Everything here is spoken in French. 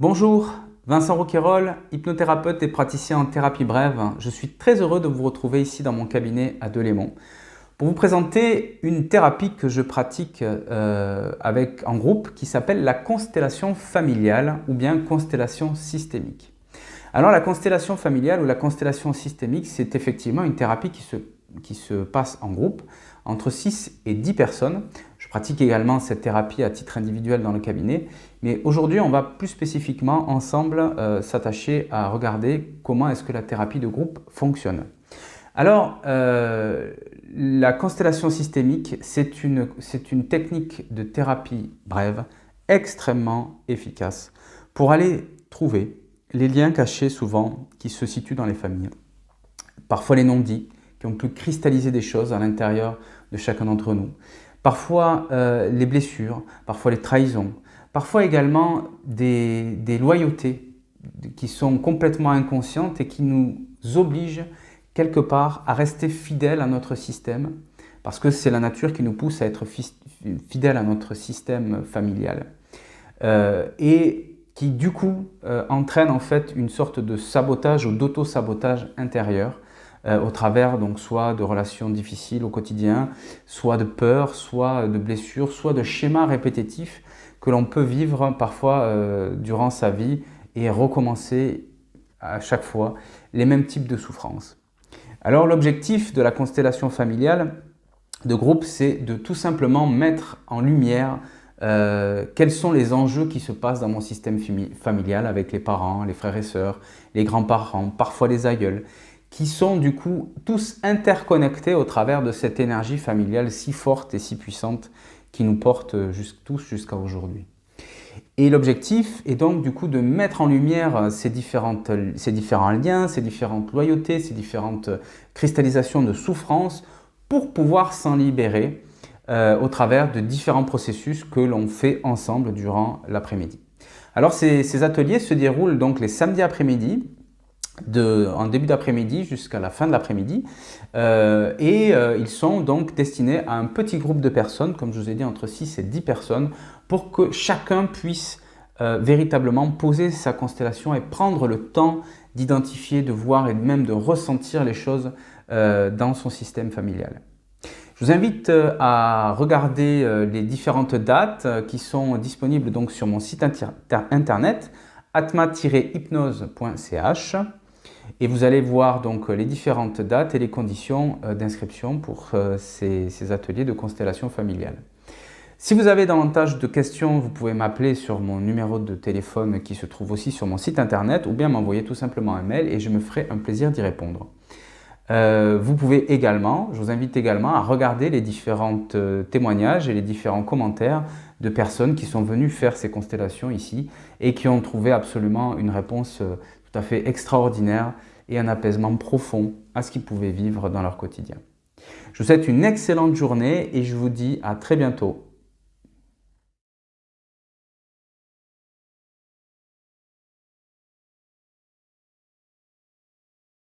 Bonjour, Vincent Roquayrol, hypnothérapeute et praticien en thérapie brève. Je suis très heureux de vous retrouver ici dans mon cabinet à Delémont pour vous présenter une thérapie que je pratique en groupe qui s'appelle la constellation familiale ou bien constellation systémique. Alors la constellation familiale ou la constellation systémique, c'est effectivement une thérapie qui se passe en groupe entre 6 et 10 personnes. Je pratique également cette thérapie à titre individuel dans le cabinet, mais aujourd'hui on va plus spécifiquement ensemble s'attacher à regarder comment est-ce que la thérapie de groupe fonctionne. Alors, la constellation systémique, c'est une technique de thérapie brève extrêmement efficace pour aller trouver les liens cachés souvent qui se situent dans les familles. Parfois les non-dits qui ont pu cristalliser des choses à l'intérieur de chacun d'entre nous. Parfois les blessures, parfois les trahisons, parfois également des loyautés qui sont complètement inconscientes et qui nous obligent quelque part à rester fidèles à notre système parce que c'est la nature qui nous pousse à être fidèles à notre système familial. Et qui du coup entraîne en fait une sorte de sabotage ou d'auto-sabotage intérieur au travers donc soit de relations difficiles au quotidien, soit de peurs, soit de blessures, soit de schémas répétitifs que l'on peut vivre parfois durant sa vie et recommencer à chaque fois les mêmes types de souffrances. Alors l'objectif de la constellation familiale de groupe, c'est de tout simplement mettre en lumière quels sont les enjeux qui se passent dans mon système familial avec les parents, les frères et sœurs, les grands-parents, parfois les aïeuls, qui sont du coup tous interconnectés au travers de cette énergie familiale si forte et si puissante qui nous porte tous jusqu'à aujourd'hui. Et l'objectif est donc du coup de mettre en lumière ces différents liens, ces différentes loyautés, ces différentes cristallisations de souffrance pour pouvoir s'en libérer au travers de différents processus que l'on fait ensemble durant l'après-midi. Alors ces ateliers se déroulent donc les samedis après-midi, en début d'après-midi jusqu'à la fin de l'après-midi ils sont donc destinés à un petit groupe de personnes, comme je vous ai dit entre 6 et 10 personnes, pour que chacun puisse véritablement poser sa constellation et prendre le temps d'identifier, de voir et même de ressentir les choses dans son système familial. Je vous invite à regarder les différentes dates qui sont disponibles donc sur mon site internet atma-hypnose.ch et vous allez voir donc les différentes dates et les conditions d'inscription pour ces ateliers de constellation familiale. Si vous avez davantage de questions, vous pouvez m'appeler sur mon numéro de téléphone qui se trouve aussi sur mon site internet ou bien m'envoyer tout simplement un mail et je me ferai un plaisir d'y répondre. Vous pouvez également, je vous invite également à regarder les différents témoignages et les différents commentaires de personnes qui sont venues faire ces constellations ici et qui ont trouvé absolument une réponse tout à fait extraordinaire et un apaisement profond à ce qu'ils pouvaient vivre dans leur quotidien. Je vous souhaite une excellente journée et je vous dis à très bientôt.